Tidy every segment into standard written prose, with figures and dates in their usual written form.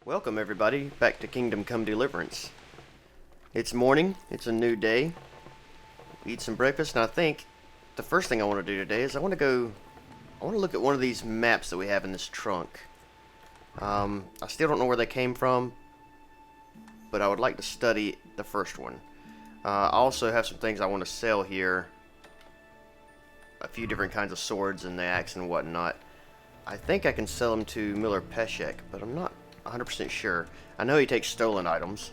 Welcome everybody back to Kingdom Come Deliverance. It's morning, it's a new day. Eat some breakfast, and I think the first thing I want to do today is I want to look at one of these maps that we have in this trunk. I still don't know where they came from, but I would like to study the first one. I also have some things I want to sell here. A few different kinds of swords and the axe and whatnot. I think I can sell them to Miller Peshek, but I'm not 100% sure. I know he takes stolen items.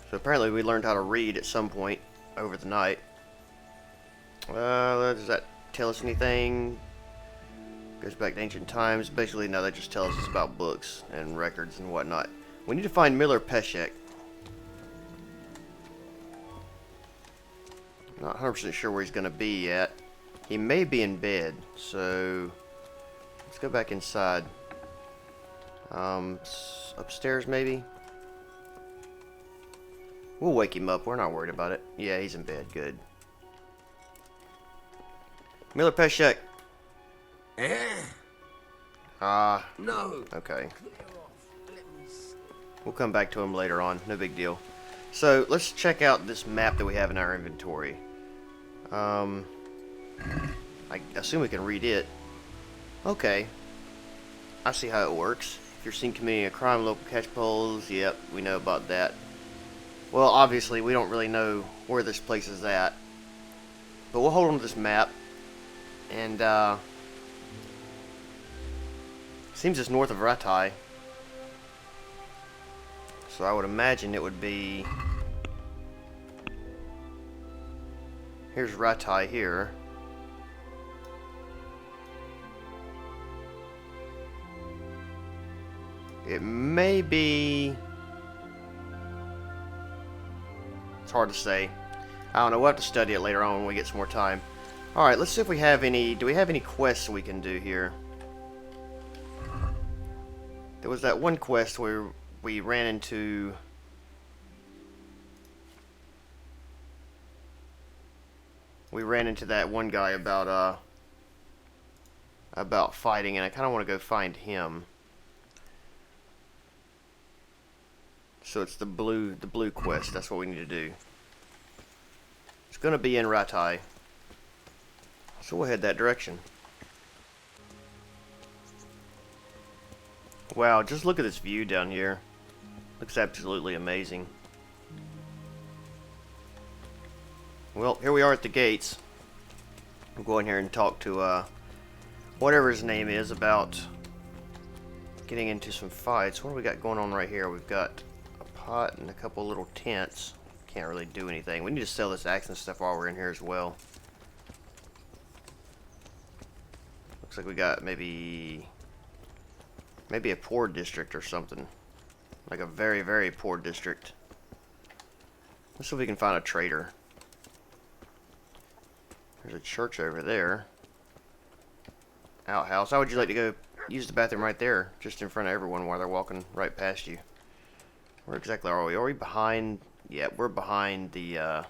So apparently we learned how to read at some point over the night. Does that tell us anything? Goes back to ancient times. Basically, no, that just tells us about books and records and whatnot. We need to find Miller Peshek. Not 100% sure where he's going to be yet. He may be in bed, so let's go back inside. Upstairs maybe? We'll wake him up. We're not worried about it. Yeah, he's in bed. Good. Miller Peshek. No. Okay. We'll come back to him later on. No big deal. So, let's check out this map that we have in our inventory. I assume we can read it. Okay. I see how it works. If you're seen committing a crime, local catch polls. Yep, we know about that. Well, obviously, we don't really know where this place is at. But we'll hold on to this map. And, seems it's north of Ratai. So I would imagine it would be... Here's Ratai here. It may be... It's hard to say. I don't know, we'll have to study it later on when we get some more time. Alright, let's see if we have any... Do we have any quests we can do here? There was that one quest where we ran into... We ran into that one guy about fighting, and I kind of want to go find him. So it's the blue quest. That's what we need to do. It's going to be in Ratai. So we'll head that direction. Wow, just look at this view down here. Looks absolutely amazing. Well, here we are at the gates. We'll go in here and talk to whatever his name is about getting into some fights. What do we got going on right here? We've got a pot and a couple little tents. Can't really do anything. We need to sell this axe and stuff while we're in here as well. Looks like we got maybe a poor district or something. Like a very, very poor district. Let's see if we can find a trader. There's a church over there. Outhouse. How would you like to go use the bathroom right there, just in front of everyone while they're walking right past you? Where exactly are we? Are we behind? Yeah, we're behind the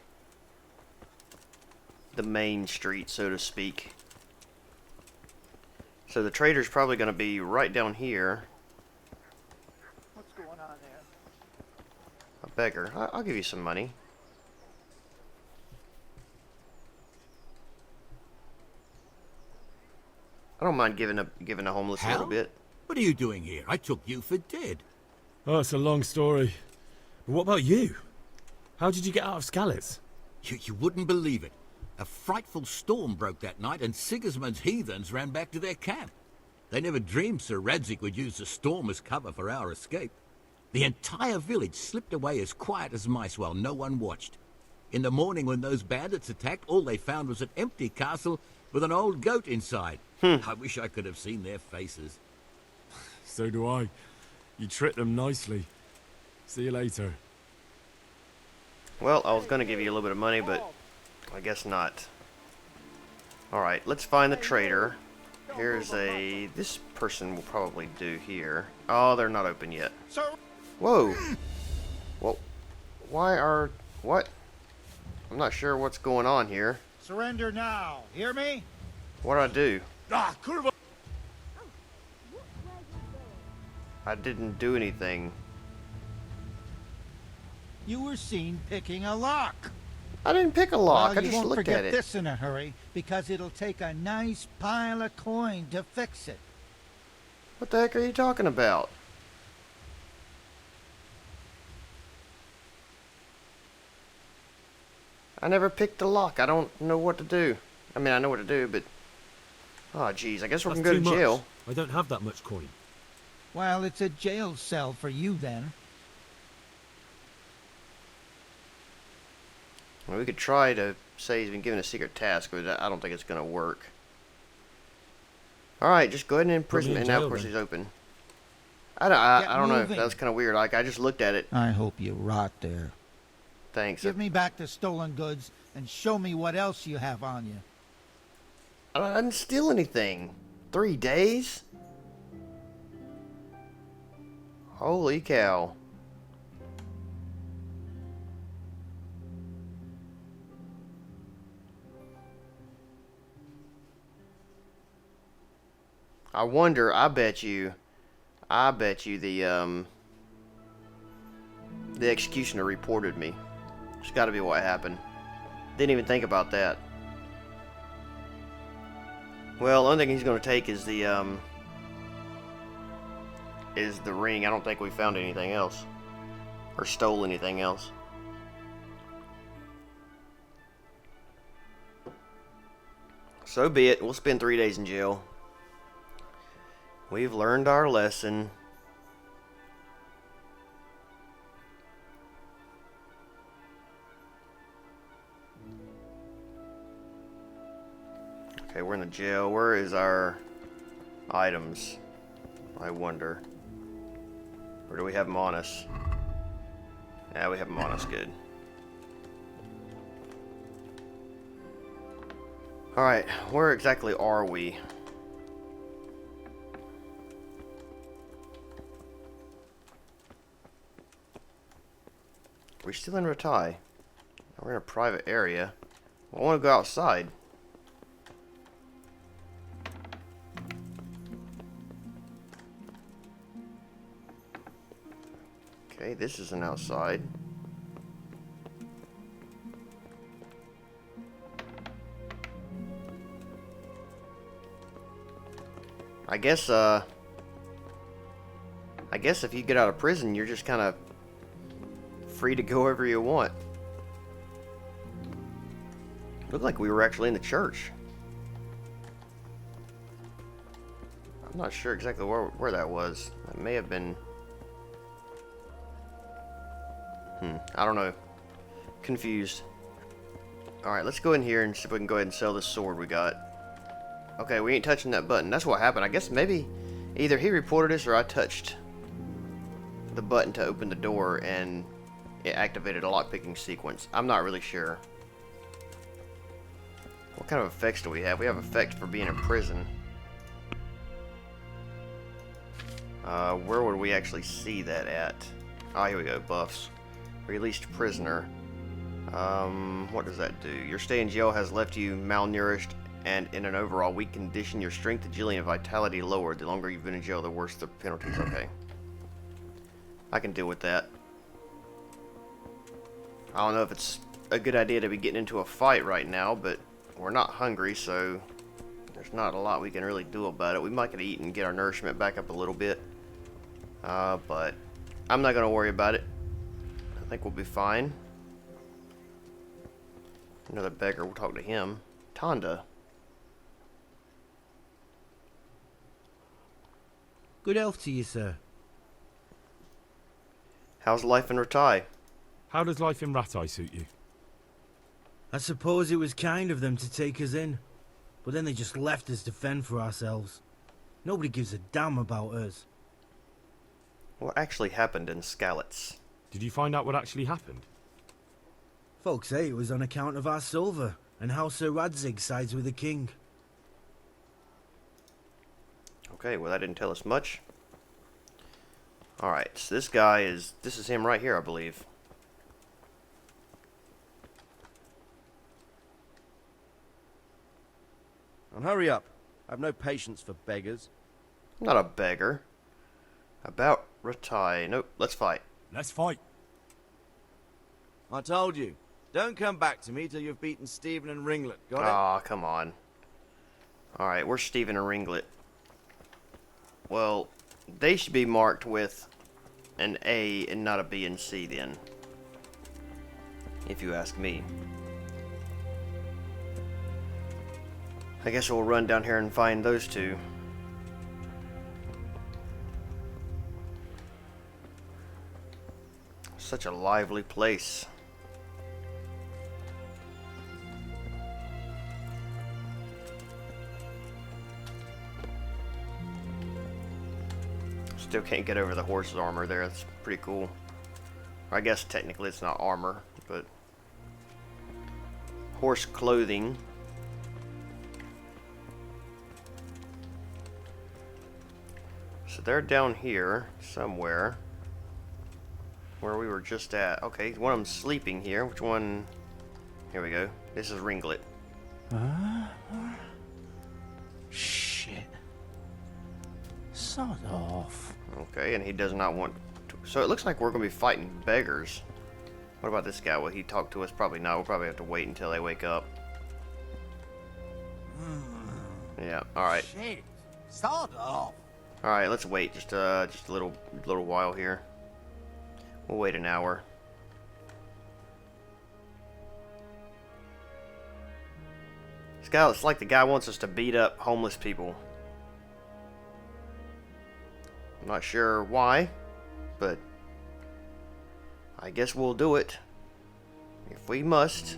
main street, so to speak. So the trader's probably going to be right down here. What's going on there? A beggar. I'll give you some money. I don't mind giving a homeless a little bit. What are you doing here? I took you for dead. Oh, it's a long story. But what about you? How did you get out of Skalitz? You wouldn't believe it. A frightful storm broke that night, and Sigismund's heathens ran back to their camp. They never dreamed Sir Radzig would use the storm as cover for our escape. The entire village slipped away as quiet as mice while no one watched. In the morning when those bandits attacked, all they found was an empty castle with an old goat inside. I wish I could have seen their faces. So do I. You tricked them nicely. See you later. Well, I was going to give you a little bit of money, but I guess not. Alright, let's find the trader. Here's a... This person will probably do here. Oh, they're not open yet. Whoa! Well, why are... What? I'm not sure what's going on here. Surrender now. Hear me? What do I do? Ah, kurwa! I didn't do anything. You were seen picking a lock. I didn't pick a lock. Well, I you just won't looked forget at it. this in a hurry, because it'll take a nice pile of coin to fix it. What the heck are you talking about? I never picked the lock. I don't know what to do. I mean, I know what to do, but... Oh, jeez. I guess we're That's going to go too to jail. much. I don't have that much coin. Well, it's a jail cell for you then. Well, we could try to say he's been given a secret task, but I don't think it's going to work. Alright, just go ahead and imprison him. And now, of course, he's open. I don't know. moving. That was kind of weird. Like, I just looked at it. I hope you rot there. Thanks. Give me back the stolen goods and show me what else you have on you. I didn't steal anything. 3 days? Holy cow. I wonder, I bet you the executioner reported me. It's got to be what happened. Didn't even think about that. Well, the only thing he's going to take is the ring. I don't think we found anything else. Or stole anything else. So be it. We'll spend 3 days in jail. We've learned our lesson. Okay, we're in the jail. Where is our items? I wonder. Or do we have them on us? Yeah, we have them on us. Good. Alright, where exactly are we? We're still in Ratai. We're in a private area. I want to go outside. Okay, this isn't outside. I guess if you get out of prison, you're just kind of free to go wherever you want. Looked like we were actually in the church. I'm not sure exactly where that was. That may have been... I don't know. Confused. Alright, let's go in here and see if we can go ahead and sell this sword we got. Okay, we ain't touching that button. That's what happened. I guess maybe either he reported us or I touched the button to open the door and it activated a lockpicking sequence. I'm not really sure. What kind of effects do we have? We have effects for being in prison. Where would we actually see that at? Oh, here we go. Buffs. Released prisoner. What does that do? Your stay in jail has left you malnourished and in an overall weak condition. Your strength, agility, and vitality lowered. The longer you've been in jail, the worse the penalties. Okay. I can deal with that. I don't know if it's a good idea to be getting into a fight right now, but we're not hungry, so there's not a lot we can really do about it. We might get to eat and get our nourishment back up a little bit. But I'm not going to worry about it. I think we'll be fine. Another beggar, we'll talk to him. Tonda. Good health to you, sir. How's life in Ratai? How does life in Ratai suit you? I suppose it was kind of them to take us in, but then they just left us to fend for ourselves. Nobody gives a damn about us. What actually happened in Skalitz? Did you find out what actually happened? Folks say it was on account of our silver, and how Sir Radzig sides with the king. Okay, well that didn't tell us much. Alright, so this is him right here, I believe. And hurry up. I've no patience for beggars. I'm not a beggar. About Ratai. Nope, let's fight. Let's fight. I told you. Don't come back to me till you've beaten Stephen and Ringlet. Got it? Aw, come on. Alright, where's Stephen and Ringlet? Well, they should be marked with an A and not a B and C then. If you ask me. I guess we'll run down here and find those two. Such a lively place. Still can't get over the horse's armor there. That's pretty cool. I guess technically it's not armor, but horse clothing. So they're down here somewhere where we were just at. Okay, one of them's sleeping here. Which one? Here we go. This is Ringlet. Shit. Sod off. Okay, and he does not want to. So it looks like we're going to be fighting beggars. What about this guy? Will he talk to us? Probably not. We'll probably have to wait until they wake up. Yeah, alright. Shit. Sod off. Alright, let's wait just a little while here. We'll wait an hour. This guy, it's like the guy wants us to beat up homeless people. I'm not sure why, but I guess we'll do it. If we must.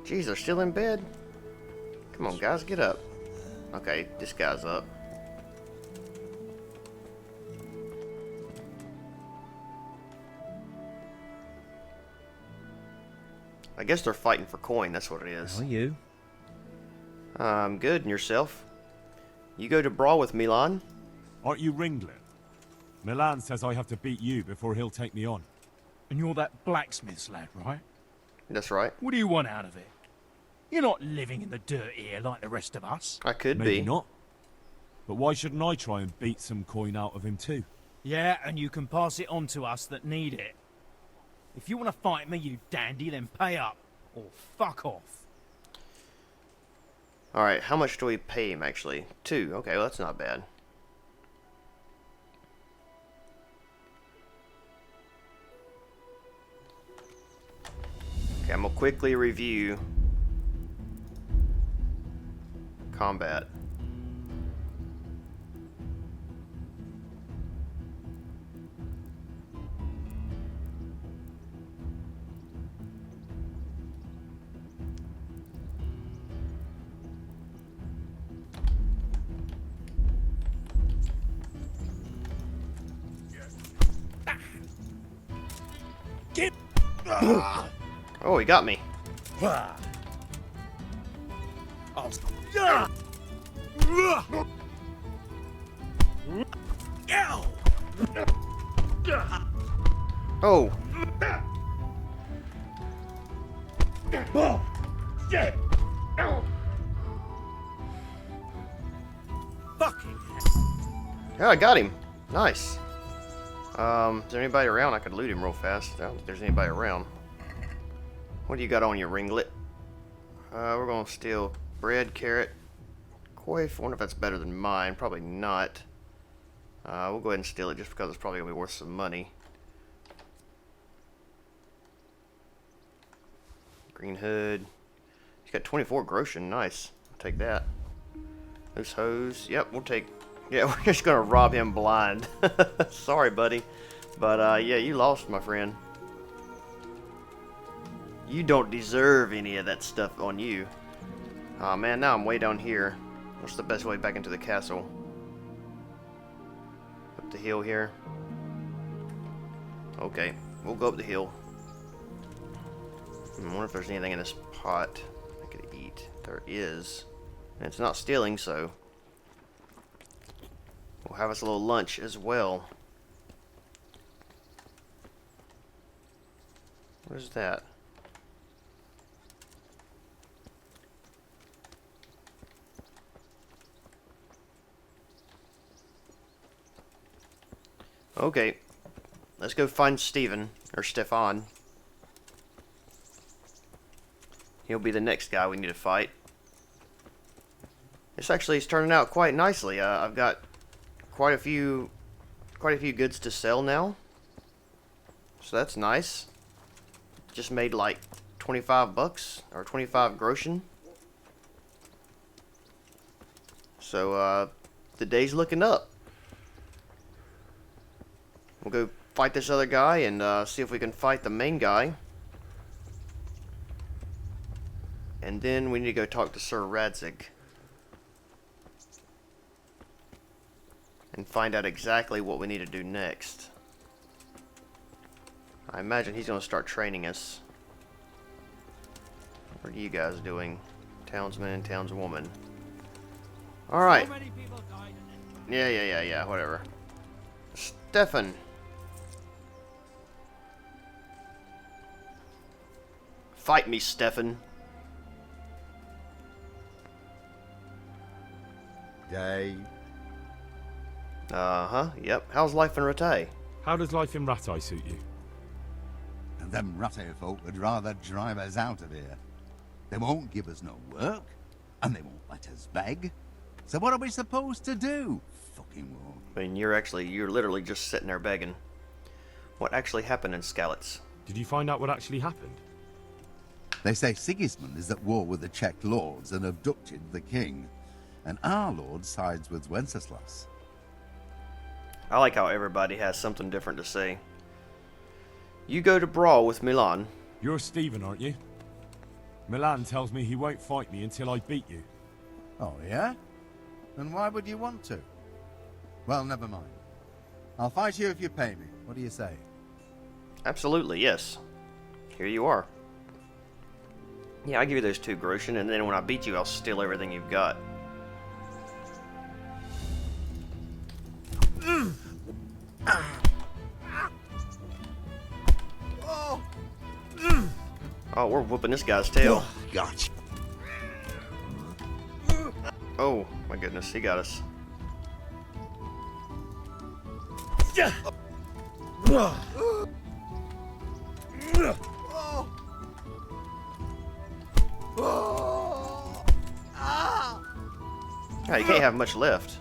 Jeez, they're still in bed? Come on, guys, get up. Okay, this guy's up. I guess they're fighting for coin, that's what it is. How are you? I'm good, and yourself? You go to brawl with Milan? Aren't you Ringlet? Milan says I have to beat you before he'll take me on. And you're that blacksmith's lad, right? That's right. What do you want out of it? You're not living in the dirt here like the rest of us. I could Maybe be. not. But why shouldn't I try and beat some coin out of him too? Yeah, and you can pass it on to us that need it. If you want to fight me, you dandy, then pay up. Or fuck off. Alright, how much do we pay him, actually? 2. Okay, well, that's not bad. Okay, I'm gonna quickly review combat. Get. Oh, he got me. Oh. Fucking. Yeah, I got him. Nice. Is there anybody around? I could loot him real fast. I don't think there's anybody around. What do you got on you, Ringlet? We're gonna steal bread, carrot, coif. I wonder if that's better than mine. Probably not. We'll go ahead and steal it just because it's probably gonna be worth some money. Green hood. He's got 24 groschen. Nice. I'll take that. Loose hose. Yep, we'll take. Yeah, we're just gonna rob him blind. Sorry, buddy. But yeah, you lost, my friend. You don't deserve any of that stuff on you. Aw, man, now I'm way down here. What's the best way back into the castle? Up the hill here. Okay, we'll go up the hill. I wonder if there's anything in this pot I could eat. There is. And it's not stealing, so we'll have us a little lunch as well. What is that? Okay. Let's go find Stephen, or Stefan. He'll be the next guy we need to fight. This actually is turning out quite nicely. I've got quite a few goods to sell now. So that's nice. Just made like 25 bucks, or 25 groschen. So, the day's looking up. We'll go fight this other guy and see if we can fight the main guy. And then we need to go talk to Sir Radzig. And find out exactly what we need to do next. I imagine he's going to start training us. What are you guys doing? Townsman and townswoman. Alright. Yeah, whatever. Stefan. Fight me, Stefan. Day. Uh-huh, yep. How's life in Rattay? How does life in Rattay suit you? And them Rattay folk would rather drive us out of here. They won't give us no work, and they won't let us beg. So what are we supposed to do? Fucking won't. I mean, you're literally just sitting there begging. What actually happened in Skalitz? Did you find out what actually happened? They say Sigismund is at war with the Czech lords and abducted the king. And our lord sides with Wenceslas. I like how everybody has something different to say. You go to brawl with Milan. You're Stephen, aren't you? Milan tells me he won't fight me until I beat you. Oh, yeah? Then why would you want to? Well, never mind. I'll fight you if you pay me. What do you say? Absolutely, yes. Here you are. Yeah, I'll give you those 2 groschen, and then when I beat you, I'll steal everything you've got. Oh, we're whooping this guy's tail. Gotcha. Oh, my goodness, he got us. Yeah, you can't have much left.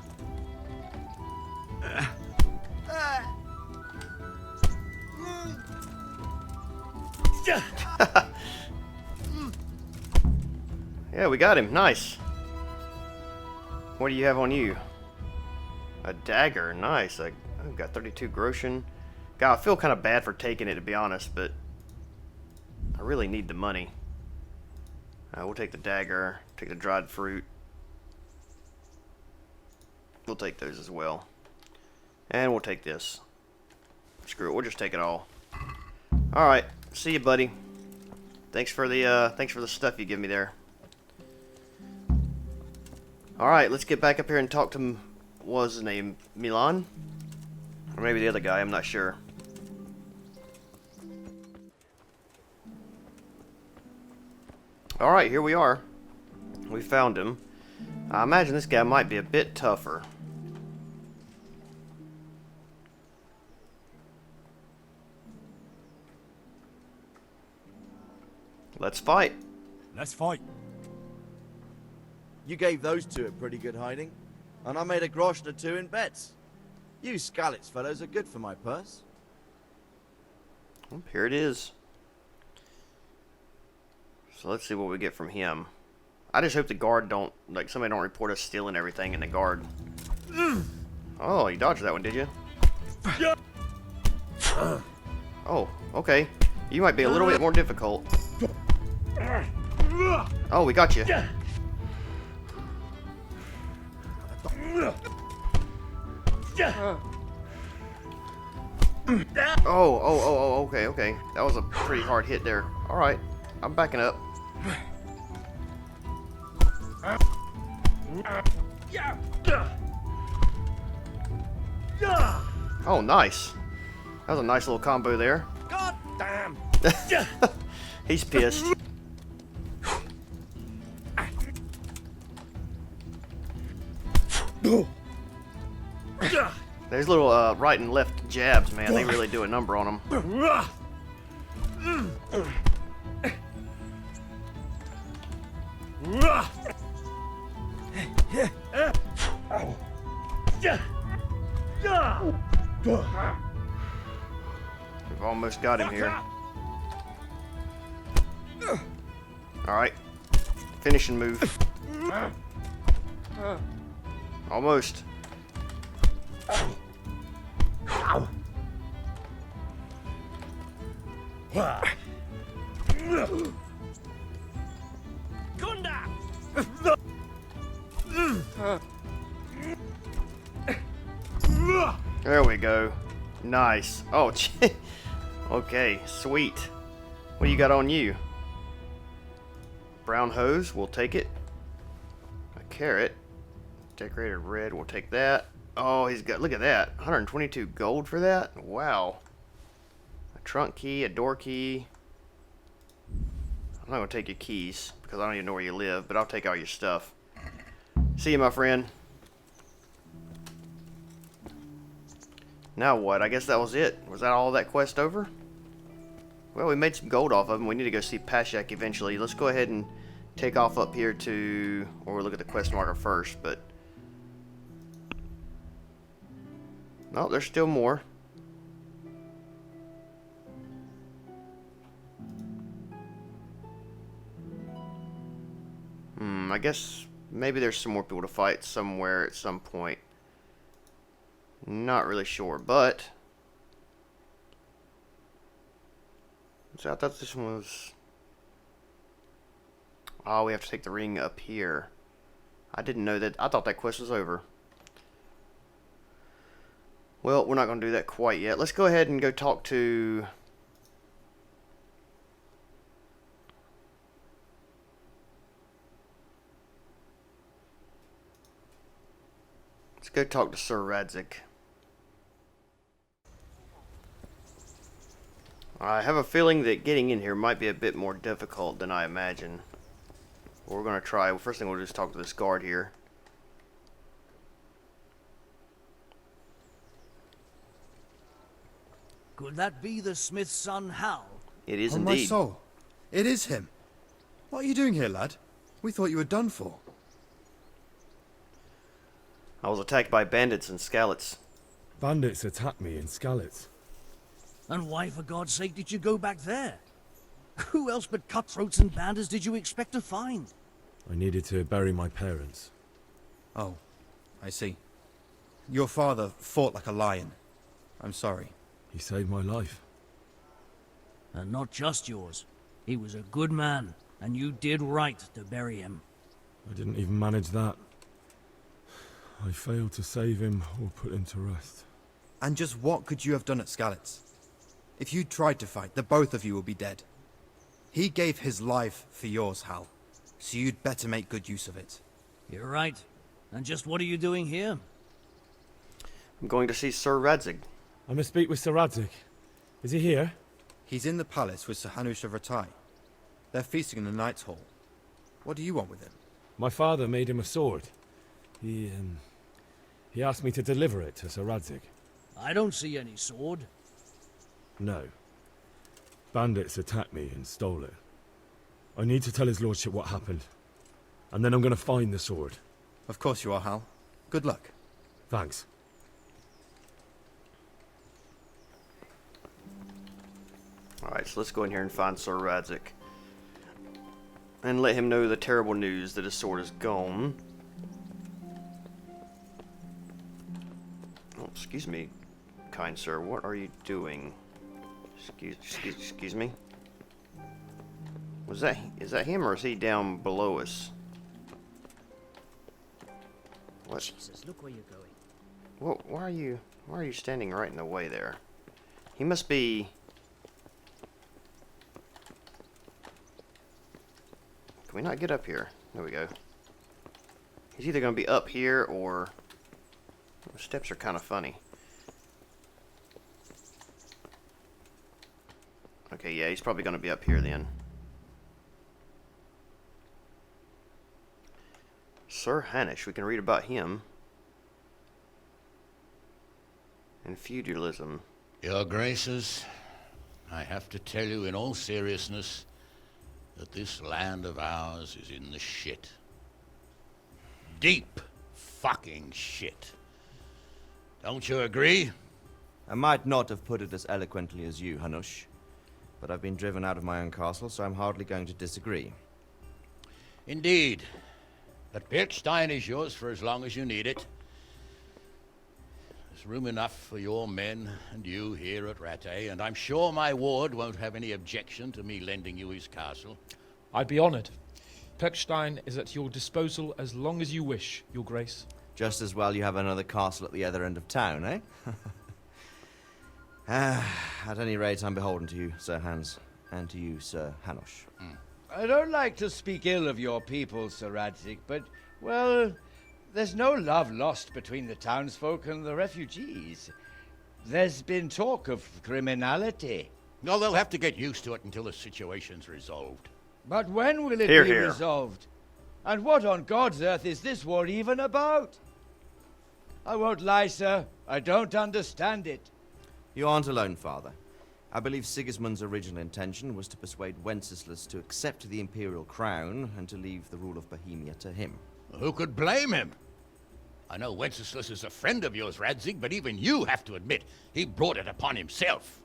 Yeah, we got him. Nice. What do you have on you? A dagger. Nice. I've got 32 groschen. God, I feel kind of bad for taking it, to be honest, but I really need the money. We'll take the dagger, take the dried fruit. We'll take those as well. And we'll take this. Screw it, we'll just take it all. Alright, see you, buddy. Thanks for the stuff you give me there. Alright, let's get back up here and talk to, what was his name? Milan? Or maybe the other guy, I'm not sure. Alright, here we are. We found him. I imagine this guy might be a bit tougher. Let's fight. Let's fight. You gave those 2 a pretty good hiding, and I made a groschen or 2 in bets. You Skalitz fellows are good for my purse. Well, here it is. So let's see what we get from him. I just hope the guard don't, like, somebody don't report us stealing everything in the guard. Oh, you dodged that one, did you? Oh, okay. You might be a little bit more difficult. Oh, we got you. Oh, okay. That was a pretty hard hit there. Alright, I'm backing up. Oh, nice. That was a nice little combo there. God damn! He's pissed. There's these little right and left jabs, man, they really do a number on them. We've almost got him here. Alright. Finishing move. Almost. There we go. Nice. Oh, okay, sweet. What do you got on you? Brown hose, we'll take it. A carrot. Decorated red, we'll take that. Oh, he's got, look at that. 122 gold for that? Wow. A trunk key, a door key. I'm not going to take your keys, because I don't even know where you live, but I'll take all your stuff. See you, my friend. Now what? I guess that was it. Was that all that quest over? Well, we made some gold off of him. We need to go see Pashak eventually. Let's go ahead and take off up here to... or we'll look at the quest marker first, but... no, there's still more. I guess maybe there's some more people to fight somewhere at some point. Not really sure, but... so I thought this one was... oh, we have to take the ring up here. I didn't know that. I thought that quest was over. Well, we're not going to do that quite yet. Let's go ahead and go talk to... let's go talk to Sir Radzig. I have a feeling that getting in here might be a bit more difficult than I imagine. But we're going to try. Well, first thing we'll just talk to this guard here. Could that be the smith's son, Hal? It is on indeed. my soul. It is him. What are you doing here, lad? We thought you were done for. I was attacked by bandits and scallots. Bandits attacked me in Skalitz. And why, for God's sake, did you go back there? Who else but cutthroats and bandits did you expect to find? I needed to bury my parents. Oh, I see. Your father fought like a lion. I'm sorry. He saved my life. And not just yours. He was a good man, and you did right to bury him. I didn't even manage that. I failed to save him or put him to rest. And just what could you have done at Skalitz? If you'd tried to fight, the both of you would be dead. He gave his life for yours, Hal. So you'd better make good use of it. You're right. And just what are you doing here? I'm going to see Sir Radzig. I must speak with Sir Radzig. Is he here? He's in the palace with Sir Hanush of Ratai. They're feasting in the Knight's Hall. What do you want with him? My father made him a sword. He asked me to deliver it to Sir Radzig. I don't see any sword. No. Bandits attacked me and stole it. I need to tell his lordship what happened. And then I'm going to find the sword. Of course you are, Hal. Good luck. Thanks. Alright, so let's go in here and find Sir Radzig. And let him know the terrible news that his sword is gone. Oh, excuse me, kind sir. What are you doing? Excuse me. Is that him or is he down below us? What? Jesus, look where you're going. Well, why are you standing right in the way there? He must be... can we not get up here? There we go. He's either going to be up here or... the steps are kind of funny. Okay, yeah, he's probably going to be up here then. Sir Hanush, we can read about him. and feudalism. Your Graces, I have to tell you in all seriousness that this land of ours is in the shit. Deep fucking shit. Don't you agree? I might not have put it as eloquently as you, Hanush, but I've been driven out of my own castle, so I'm hardly going to disagree. Indeed. But Piltstein is yours for as long as you need it. There's room enough for your men and you here at Rattay, and I'm sure my ward won't have any objection to me lending you his castle. I'd be honored. Piltstein is at your disposal as long as you wish, Your Grace. Just as well you have another castle at the other end of town, eh? At any rate, I'm beholden to you, Sir Hans, and to you, Sir Hanush. I don't like to speak ill of your people, Sir Radzig, but, well, there's no love lost between the townsfolk and the refugees. There's been talk of criminality. No, they'll have to get used to it until the situation's resolved. But when will it Hear, be hear. resolved? And what on God's earth is this war even about? I won't lie, sir. I don't understand it. You aren't alone, Father. I believe Sigismund's original intention was to persuade Wenceslas to accept the imperial crown and to leave the rule of Bohemia to him. Who could blame him? I know Wenceslas is a friend of yours, Radzig, but even you have to admit he brought it upon himself.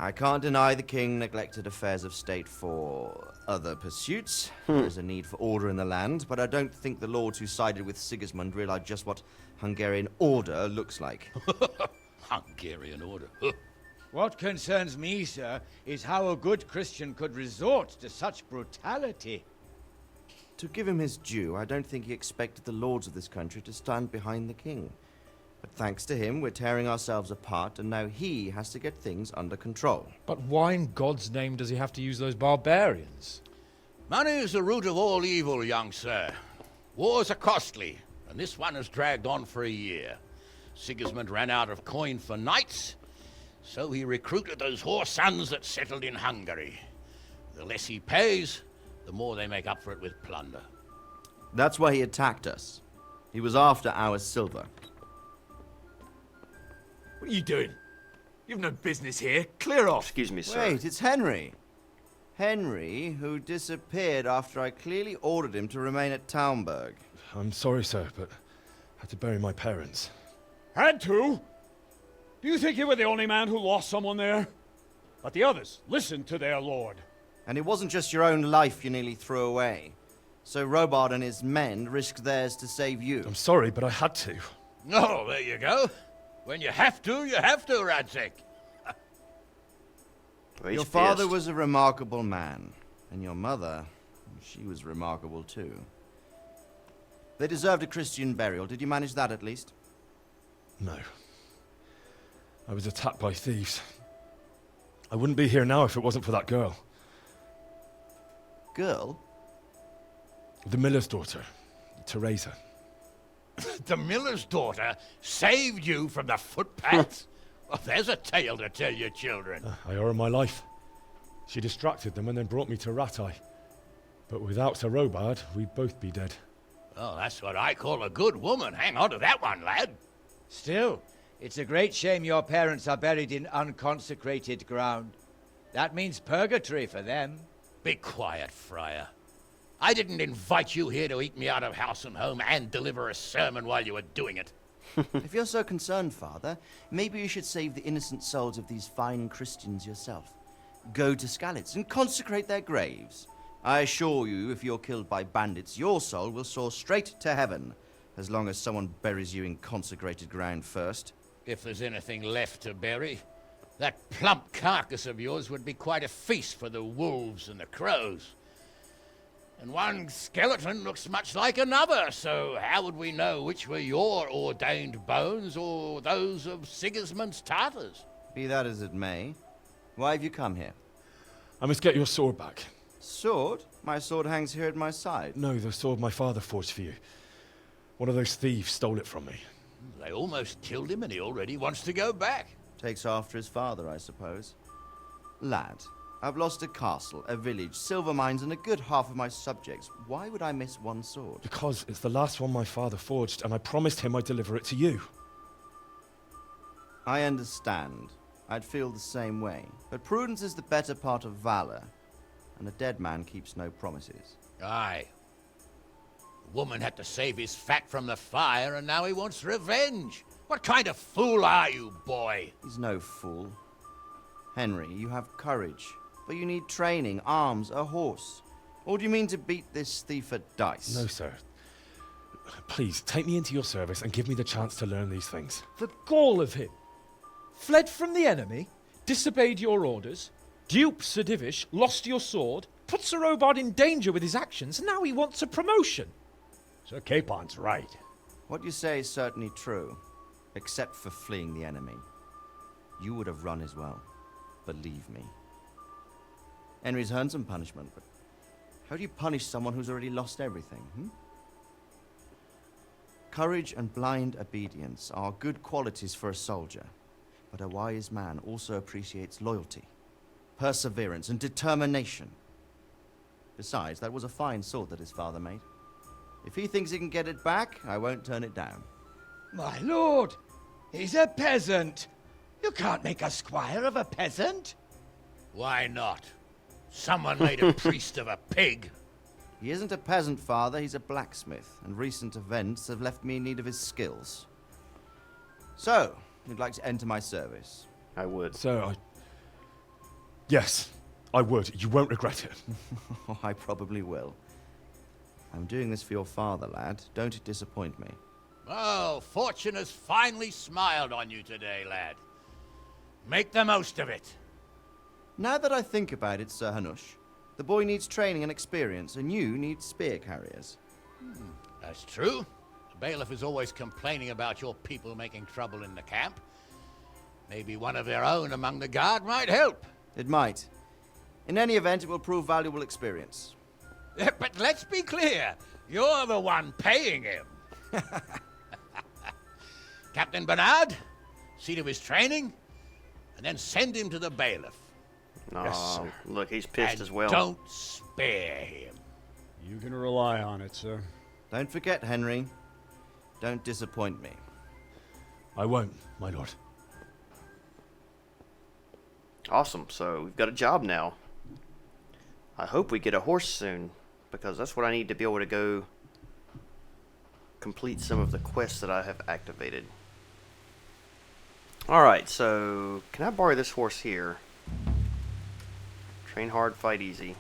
I can't deny the king neglected affairs of state for other pursuits. There is a need for order in the land, but I don't think the lords who sided with Sigismund realized just what Hungarian order looks like. Hungarian order. What concerns me, sir, is how a good Christian could resort to such brutality. To give him his due, I don't think he expected the lords of this country to stand behind the king. But thanks to him, we're tearing ourselves apart, and now he has to get things under control. But why in God's name does he have to use those barbarians? Money is the root of all evil, young sir. Wars are costly, and this one has dragged on for a year. Sigismund ran out of coin for knights, so he recruited those whore sons that settled in Hungary. The less he pays, the more they make up for it with plunder. That's why he attacked us. He was after our silver. What are you doing? You've no business here. Clear off. Excuse me, sir. Wait, it's Henry. Henry, who disappeared after I clearly ordered him to remain at Taunberg. I'm sorry, sir, but I had to bury my parents. Had to? Do you think you were the only man who lost someone there? But the others listened to their lord. And it wasn't just your own life you nearly threw away. So Robard and his men risked theirs to save you. I'm sorry, but I had to. Oh, there you go. When you have to, Radzig. Well, Your he's father pissed. was a remarkable man. And your mother, she was remarkable too. They deserved a Christian burial. Did you manage that at least? No. I was attacked by thieves. I wouldn't be here now if it wasn't for that girl. Girl? The miller's daughter, Teresa. The miller's daughter saved you from the footpaths? Well, there's a tale to tell your children. I owe her my life. She distracted them and then brought me to Rattay. But without Sir Robard, we'd both be dead. Oh, that's what I call a good woman. Hang on to that one, lad. Still, it's a great shame your parents are buried in unconsecrated ground. That means purgatory for them. Be quiet, Friar. I didn't invite you here to eat me out of house and home and deliver a sermon while you were doing it. If you're so concerned, Father, maybe you should save the innocent souls of these fine Christians yourself. Go to Skalitz and consecrate their graves. I assure you, if you're killed by bandits, your soul will soar straight to heaven, as long as someone buries you in consecrated ground first. If there's anything left to bury, that plump carcass of yours would be quite a feast for the wolves and the crows. And one skeleton looks much like another, so how would we know which were your ordained bones or those of Sigismund's Tartars? Be that as it may, why have you come here? I must get your sword back. Sword? My sword hangs here at my side. No, the sword my father forged for you. One of those thieves stole it from me. They almost killed him and he already wants to go back. Takes after his father, I suppose. Lad, I've lost a castle, a village, silver mines, and a good half of my subjects. Why would I miss one sword? Because it's the last one my father forged, and I promised him I'd deliver it to you. I understand. I'd feel the same way. But prudence is the better part of valor, and a dead man keeps no promises. Aye. The woman had to save his fat from the fire, and now he wants revenge. What kind of fool are you, boy? He's no fool. Henry, you have courage, but you need training, arms, a horse. Or do you mean to beat this thief at dice? No, sir. Please, take me into your service and give me the chance to learn these things. The gall of him. Fled from the enemy, disobeyed your orders, duped Sir Divish, lost your sword, put Sir Robard in danger with his actions, and now he wants a promotion. Sir Capon's right. What you say is certainly true, except for fleeing the enemy. You would have run as well, believe me. Henry's earned some punishment, but how do you punish someone who's already lost everything, Courage and blind obedience are good qualities for a soldier, but a wise man also appreciates loyalty, perseverance, and determination. Besides, that was a fine sword that his father made. If he thinks he can get it back, I won't turn it down. My lord, he's a peasant. You can't make a squire of a peasant. Why not? Someone made a priest of a pig. He isn't a peasant, father, he's a blacksmith, and recent events have left me in need of his skills. So, you'd like to enter my service? I would. Sir, Yes, I would. You won't regret it. I probably will. I'm doing this for your father, lad. Don't it disappoint me. Oh, fortune has finally smiled on you today, lad. Make the most of it. Now that I think about it, Sir Hanush, the boy needs training and experience, and you need spear carriers. That's true. The bailiff is always complaining about your people making trouble in the camp. Maybe one of their own among the guard might help. It might. In any event, it will prove valuable experience. But let's be clear. You're the one paying him. Captain Bernard, see to his training, and then send him to the bailiff. No, Yes, sir. look, he's pissed And as well. don't spare him. You can rely on it, sir. Don't forget, Henry. Don't disappoint me. I won't, my lord. Awesome, so we've got a job now. I hope we get a horse soon, because that's what I need to be able to go complete some of the quests that I have activated. Alright, so can I borrow this horse here? Train hard, fight easy.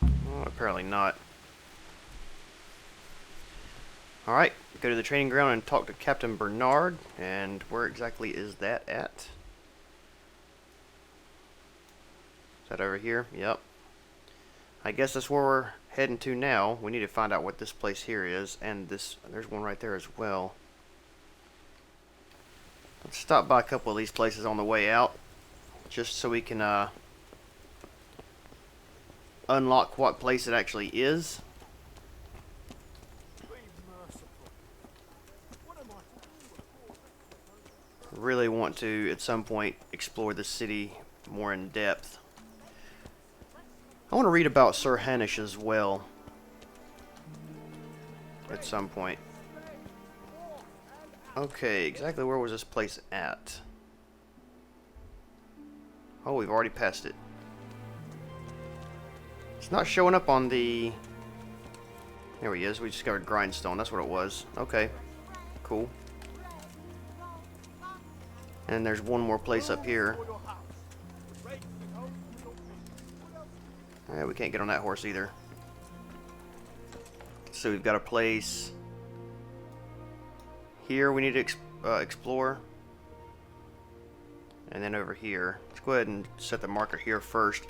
Oh, apparently not. Alright, go to the training ground and talk to Captain Bernard. And where exactly is that at? Is that over here? Yep. I guess that's where we're heading to now. We need to find out what this place here is. And this, there's one right there as well. Let's stop by a couple of these places on the way out, just so we can unlock what place it actually is. Really want to, at some point, explore the city more in depth. I want to read about Sir Hanush as well, at some point. Okay, exactly where was this place at? Oh, we've already passed it. It's not showing up on the... There he is. We discovered grindstone. That's what it was. Okay, cool. And there's one more place up here. We can't get on that horse either. So we've got a place here we need to explore. And then over here. Let's go ahead and set the marker here first.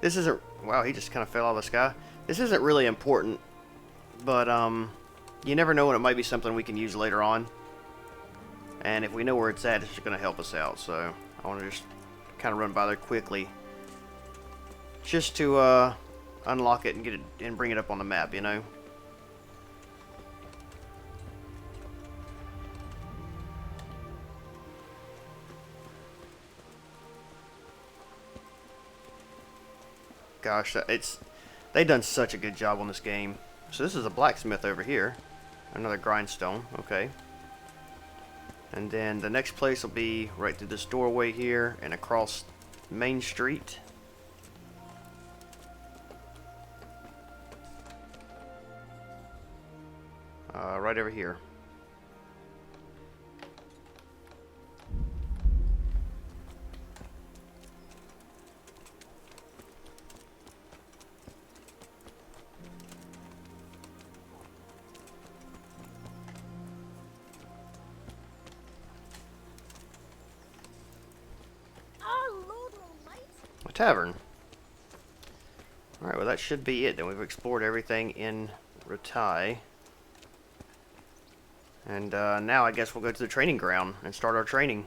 This isn't... Wow, he just kind of fell out of the sky. This isn't really important. But, you never know when it might be something we can use later on. And if we know where it's at, it's going to help us out. So, I want to just kind of run by there quickly. Just to, unlock it and get it and bring it up on the map, you know? Gosh, they've done such a good job on this game. So this is a blacksmith over here. Another grindstone, okay. And then the next place will be right through this doorway here and across Main Street. Right over here. A tavern. Alright, well that should be it. Then we've explored everything in Ratai. And now I guess we'll go to the training ground and start our training.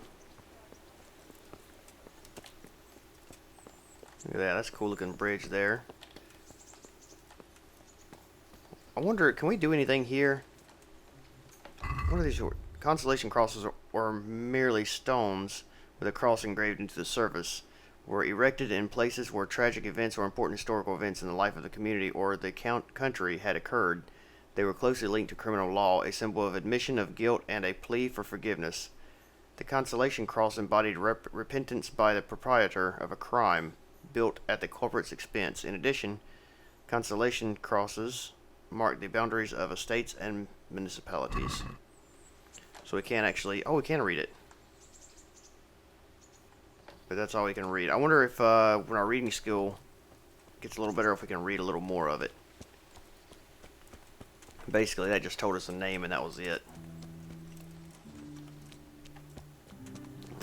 Look at that, that's a cool looking bridge there. I wonder, can we do anything here? What are these? Constellation crosses are merely stones with a cross engraved into the surface. Were erected in places where tragic events or important historical events in the life of the community or the country had occurred. They were closely linked to criminal law, a symbol of admission of guilt and a plea for forgiveness. The constellation cross embodied repentance by the proprietor of a crime built at the corporate's expense. In addition, constellation crosses mark the boundaries of estates and municipalities. So we can't actually... Oh, we can read it. But that's all we can read. I wonder if when our reading skill gets a little better, if we can read a little more of it. Basically, that just told us the name and that was it.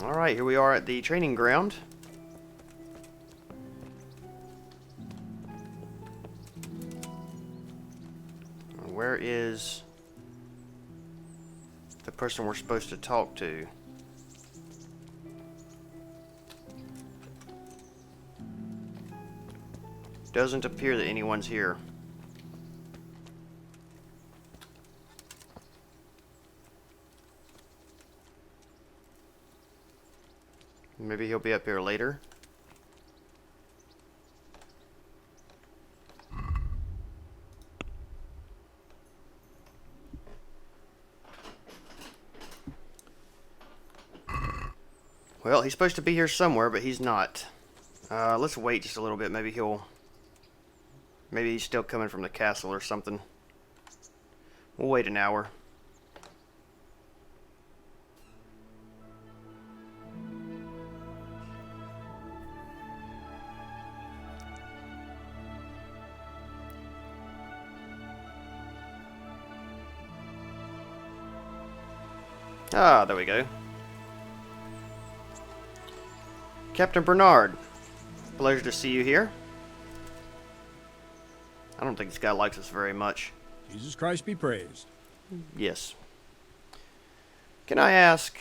Alright, here we are at the training ground. Where is the person we're supposed to talk to? Doesn't appear that anyone's here. Maybe he'll be up here later. Well, he's supposed to be here somewhere, but he's not. Let's wait just a little bit. Maybe he's still coming from the castle or something. We'll wait an hour. Ah, there we go. Captain Bernard, pleasure to see you here. I don't think this guy likes us very much. Jesus Christ be praised. Yes. Can I ask...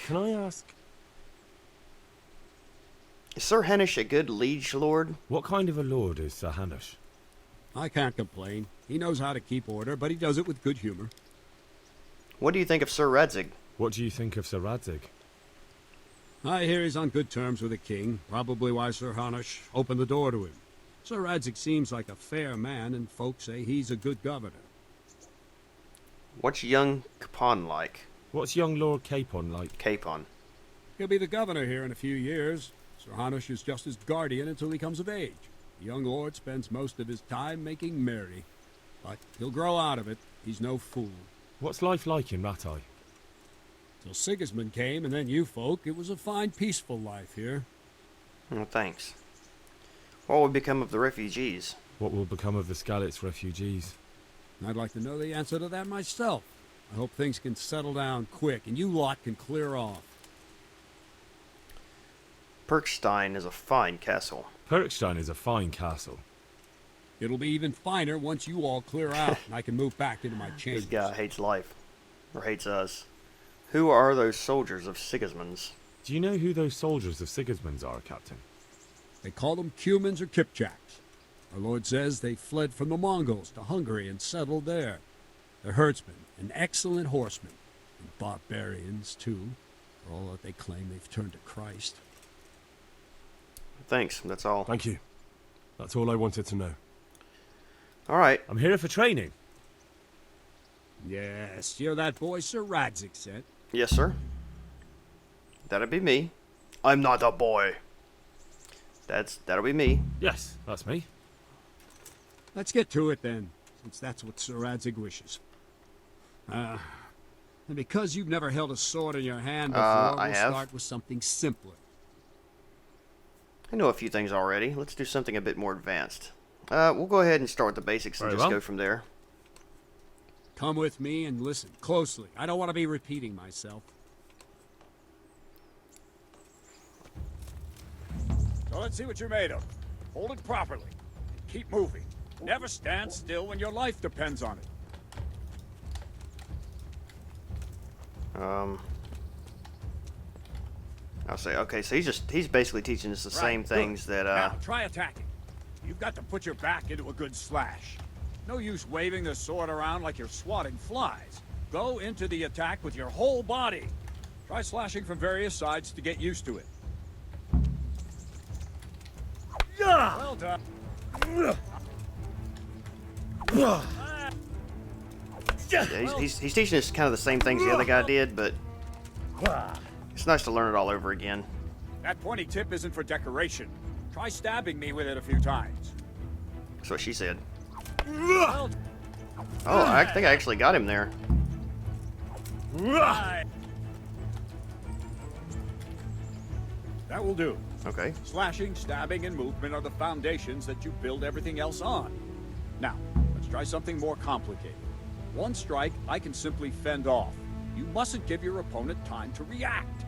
Is Sir Hanush a good liege lord? What kind of a lord is Sir Hanush? I can't complain. He knows how to keep order, but he does it with good humor. What do you think of Sir Radzig? What do you think of Sir Radzig? I hear he's on good terms with the king, probably why Sir Hanush opened the door to him. Sir Radzig seems like a fair man, and folks say he's a good governor. What's young Capon like? What's young Lord Capon like? Capon. He'll be the governor here in a few years. Sir Hanush is just his guardian until he comes of age. The young lord spends most of his time making merry. But he'll grow out of it. He's no fool. What's life like in Ratai? Till Sigismund came, and then you folk, it was a fine, peaceful life here. Well, thanks. What will become of the refugees? What will become of the Skalitz refugees? I'd like to know the answer to that myself. I hope things can settle down quick, and you lot can clear off. Perkstein is a fine castle. Perkstein is a fine castle. It'll be even finer once you all clear out, and I can move back into my chambers. This guy hates life. Or hates us. Who are those soldiers of Sigismund's? Do you know who those soldiers of Sigismund's are, Captain? They call them Cumans or Kipchaks. Our lord says they fled from the Mongols to Hungary and settled there. They're herdsmen and excellent horsemen. And barbarians, too, for all that they claim they've turned to Christ. Thanks, that's all. Thank you. That's all I wanted to know. Alright. I'm here for training. Yes, you're that boy Sir Radzig sent. Yes, sir. That'll be me. I'm not a boy. That'll be me. Yes, that's me. Let's get to it then, since that's what Sir Radzig wishes. And because you've never held a sword in your hand before, we'll start with something simpler. I know a few things already. Let's do something a bit more advanced. We'll go ahead and start with the basics and just go from there. Come with me and listen closely. I don't want to be repeating myself. So let's see what you're made of. Hold it properly. Keep moving. Never stand still when your life depends on it. I'll say, okay, so he's basically teaching us the same things that, Now, try attacking. You've got to put your back into a good slash. No use waving the sword around like you're swatting flies. Go into the attack with your whole body. Try slashing from various sides to get used to it. Well done. Yeah, he's teaching us kind of the same things the other guy did, but it's nice to learn it all over again. That pointy tip isn't for decoration. Try stabbing me with it a few times. That's what she said. Oh, I think I actually got him there. That will do. Okay. Slashing, stabbing, and movement are the foundations that you build everything else on. Now, let's try something more complicated. One strike, I can simply fend off. You mustn't give your opponent time to react.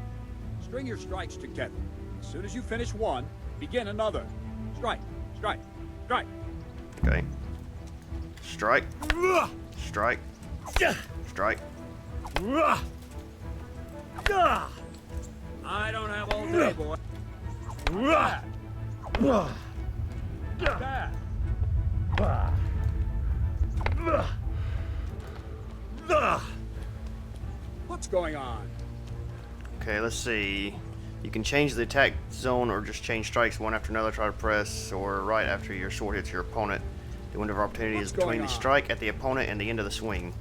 String your strikes together. As soon as you finish one, begin another. Strike, strike, strike. Okay. Strike. Strike. Strike. I don't have all day, boy. What's going on? Okay, let's see. You can change the attack zone or just change strikes one after another. Try to press or right after your sword hits your opponent. The window of opportunity is between the strike at the opponent and the end of the swing.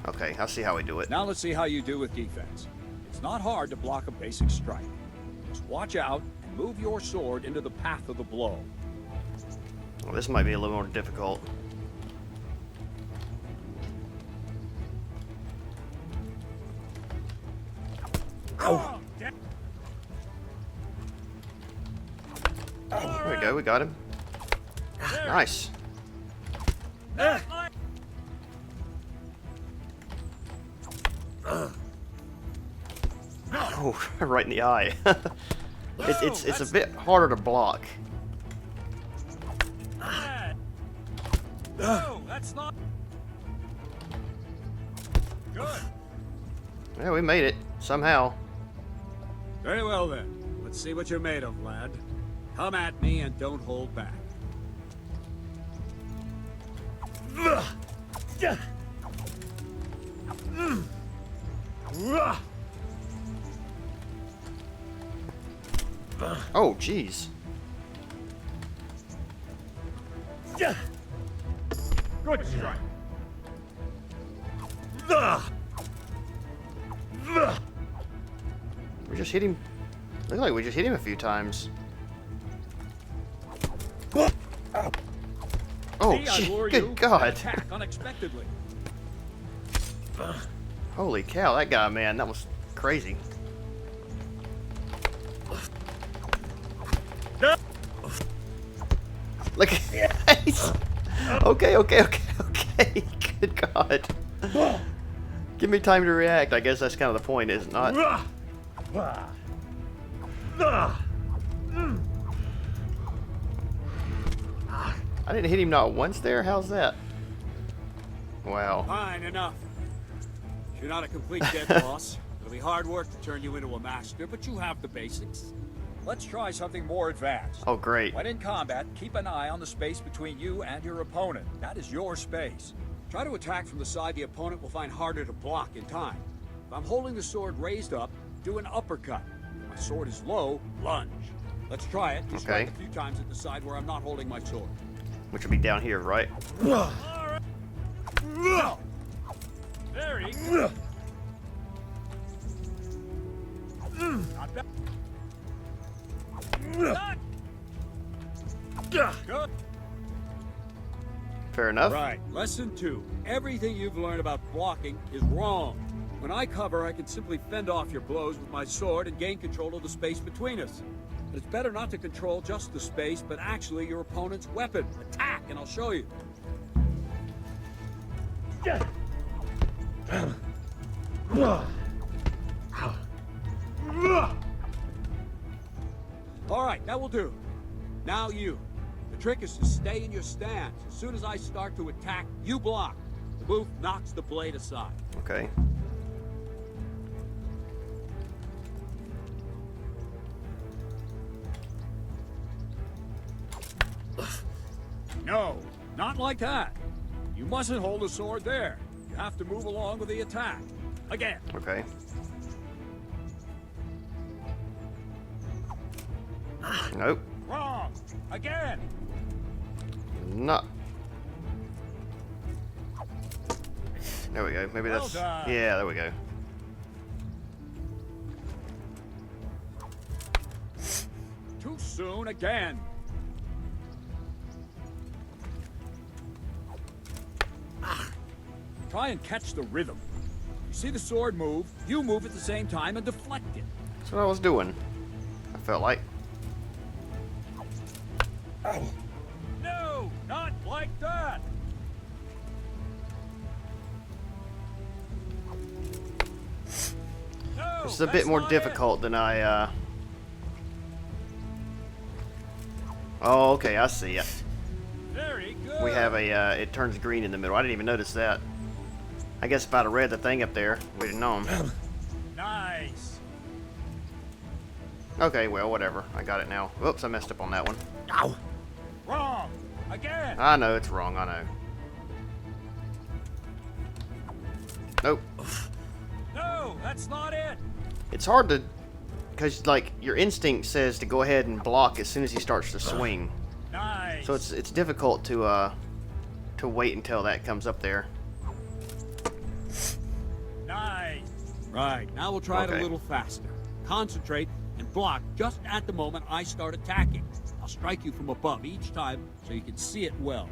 Okay, I'll see how we do it. Now let's see how you do with defense. It's not hard to block a basic strike. Just watch out and move your sword into the path of the blow. Well, this might be a little more difficult. Oh. There we go, we got him. Nice. Oh, right in the eye. It's a bit harder to block. No, that's not good. Yeah, we made it somehow. Very well then. Let's see what you're made of, lad. Come at me and don't hold back. Oh, jeez. Good strike. We just hit him. Look like we just hit him a few times. Oh, shit, good God. Attack unexpectedly. Holy cow, that guy, man, that was crazy. Look at he's... Okay. Good God. Give me time to react. I guess that's kind of the point, is it not? I didn't hit him not once there? How's that? Wow. Fine, enough. You're not a complete dead boss. It'll be hard work to turn you into a master, but you have the basics. Let's try something more advanced. Oh, great. When in combat, keep an eye on the space between you and your opponent. That is your space. Try to attack from the side the opponent will find harder to block in time. If I'm holding the sword raised up, do an uppercut. If my sword is low, lunge. Let's try it. You strike a few times at the side where I'm not holding my sword. Which would be down here, right? Very good. Good. Fair enough. Right. Lesson 2. Everything you've learned about blocking is wrong. When I cover, I can simply fend off your blows with my sword and gain control of the space between us. But it's better not to control just the space, but actually your opponent's weapon. Attack, and I'll show you. All right, that will do. Now you. The trick is to stay in your stance. As soon as I start to attack, you block. The move knocks the blade aside. Okay. No, not like that. You mustn't hold the sword there. You have to move along with the attack. Again. Okay. Nope. Wrong. Again. Not. There we go. Maybe Well that's. done. Yeah, there we go. Too soon again. Try and catch the rhythm. You see the sword move, you move at the same time and deflect it. That's what I was doing. I felt like. No, not like that. No, This is a bit that's more not difficult than I. Oh, okay. I see it. Very good. We have a. It turns green in the middle. I didn't even notice that. I guess if I'd have read the thing up there, we'd have known. Nice. Okay, well, whatever. I got it now. Whoops, I messed up on that one. Ow. Wrong. Again. I know it's wrong. I know. Nope. No, that's not it. It's hard to, because like your instinct says to go ahead and block as soon as he starts to swing. Nice. So it's difficult to wait until that comes up there. Nice. Right, now we'll try it Okay. a little faster. Concentrate and block just at the moment I start attacking. I'll strike you from above each time so you can see it well.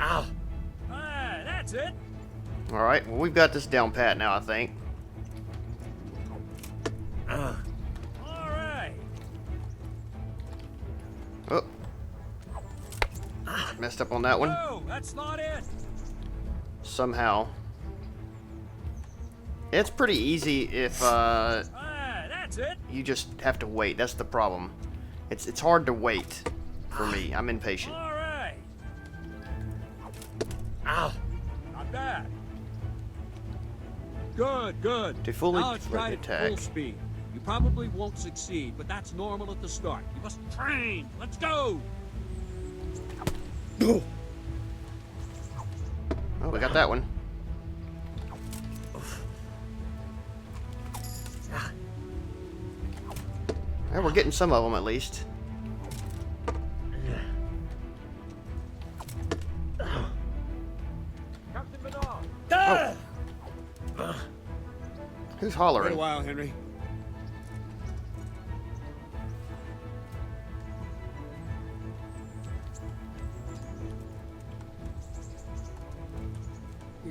Ow. Ah, that's it. All right. Well, we've got this down pat now, I think. All right. Oh. Messed up on that one. No, that's not it. Somehow. It's pretty easy if That's it. you just have to wait. That's the problem. It's hard to wait for me. I'm impatient. All right. Ow. Not bad. Good, good. To fully now let's try it attack. at full speed. You probably won't succeed, but that's normal at the start. You must train. Let's go. Oh, we got that one. Well, we're getting some of them at least. Captain Bernard. Who's Wait hollering? a while, Henry.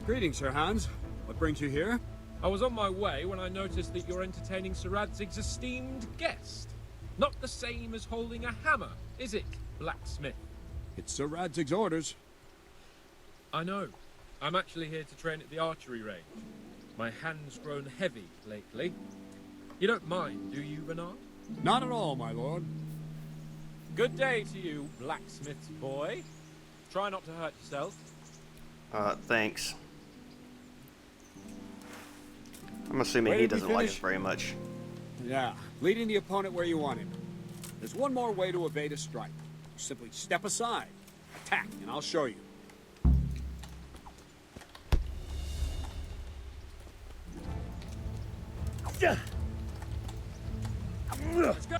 Greetings, Sir Hans. What brings you here? I was on my way when I noticed that you're entertaining Sir Radzig's esteemed guest. Not the same as holding a hammer, is it, blacksmith? It's Sir Radzig's orders. I know. I'm actually here to train at the archery range. My hand's grown heavy lately. You don't mind, do you, Bernard? Not at all, my lord. Good day to you, blacksmith's boy. Try not to hurt yourself. Thanks. I'm assuming Where he did we doesn't like us finish? very much. Yeah, leading the opponent where you want him. There's one more way to evade a strike. You simply step aside, attack, and I'll show you. Let's go.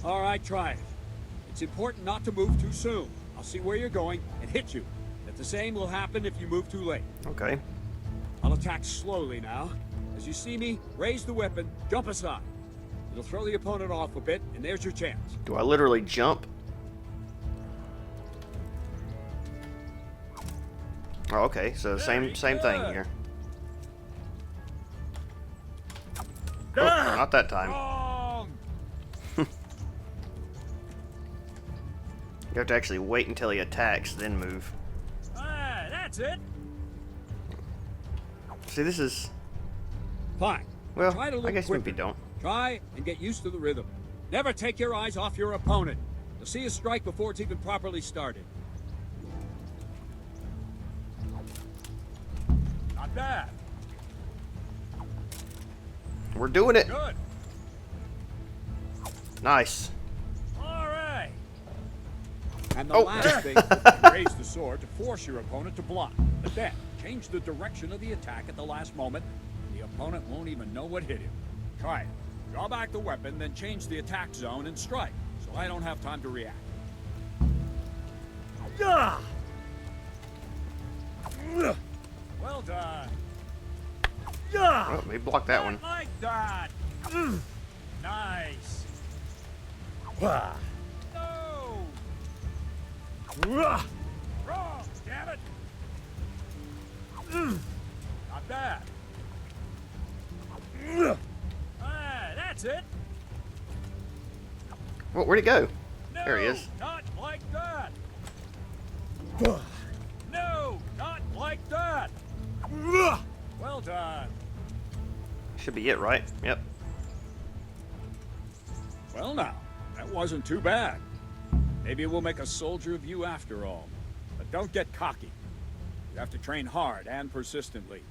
All right, try it. It's important not to move too soon. I'll see where you're going and hit you. But the same will happen if you move too late. Okay. I'll attack slowly now. As you see me, raise the weapon, jump aside. It'll throw the opponent off a bit, and there's your chance. Do I literally jump? Oh, okay. So same thing here. Oh, not that time. You have to actually wait until he attacks, then move. That's it. See, this is... Fine. Well, Try to look I guess quicker. maybe don't. Try and get used to the rhythm. Never take your eyes off your opponent. You'll see a strike before it's even properly started. Not bad. We're doing it. Good. Nice. All right. And the Oh. last thing is to raise the sword to force your opponent to block. But then, change the direction of the attack at the last moment. The opponent won't even know what hit him. Try it. Draw back the weapon, then change the attack zone and strike, so I don't have time to react. Yeah. Well done. Yeah. Oh, maybe block that one. Like that. Nice. Wah. No. Wah. Wrong, damn it. Not bad. That's it. Well, where'd he go? No, There he is. not like that. No, not like that. Well done. Should be it, right? Yep. Well now, that wasn't too bad. Maybe we'll make a soldier of you after all. But don't get cocky. You have to train hard and persistently.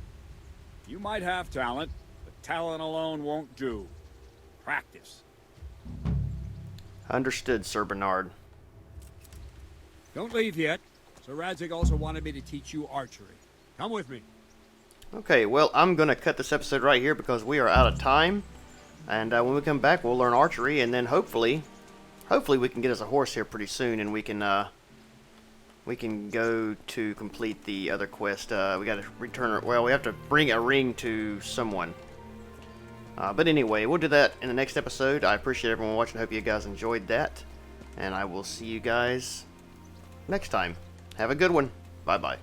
You might have talent, but talent alone won't do. Practice. Understood, Sir Bernard. Don't leave yet. Sir Radzig also wanted me to teach you archery. Come with me. Okay, well, I'm going to cut this episode right here because we are out of time. And when we come back, we'll learn archery, and then hopefully we can get us a horse here pretty soon, and we can go to complete the other quest. We got to return. Well, we have to bring a ring to someone. But anyway, we'll do that in the next episode. I appreciate everyone watching. I hope you guys enjoyed that, and I will see you guys next time. Have a good one. Bye bye.